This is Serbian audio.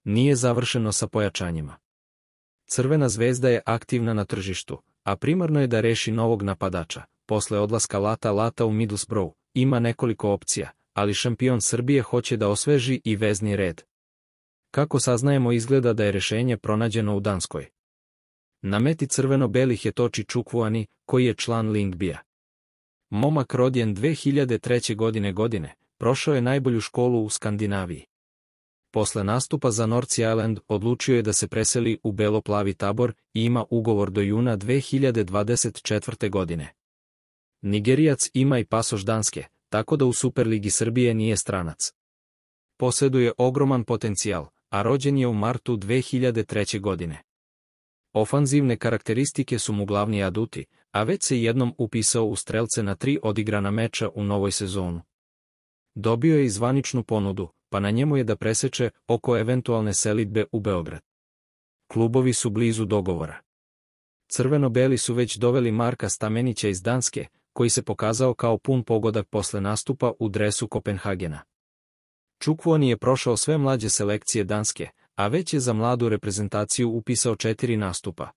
Nije završeno sa pojačanjima. Crvena zvezda je aktivna na tržištu, a primarno je da reši novog napadača. Posle odlaska Lata u Middlesbrough, ima nekoliko opcija, ali šampion Srbije hoće da osveži i vezni red. Kako saznajemo, izgleda da je rešenje pronađeno u Danskoj. Na meti crveno-belih je Toči Čukvuani, koji je član Lyngby-a. Momak rođen 2003. godine, prošao je najbolju školu u Skandinaviji. Posle nastupa za North Island odlučio je da se preseli u belo-plavi Tabor i ima ugovor do juna 2024. godine. Nigerijac ima i pasoš Danske, tako da u Superligi Srbije nije stranac. Posjeduje ogroman potencijal, a rođen je u martu 2003. godine. Ofanzivne karakteristike su mu glavni aduti, a već se jednom upisao u strelce na 3 odigrana meča u novoj sezonu. Dobio je i zvaničnu ponudu, pa na njemu je da preseče oko eventualne selidbe u Beograd. Klubovi su blizu dogovora. Crveno-beli su već doveli Marka Stamenića iz Danske, koji se pokazao kao pun pogodak posle nastupa u dresu Kopenhagena. Čukvuani je prošao sve mlađe selekcije Danske, a već je za mladu reprezentaciju upisao 4 nastupa.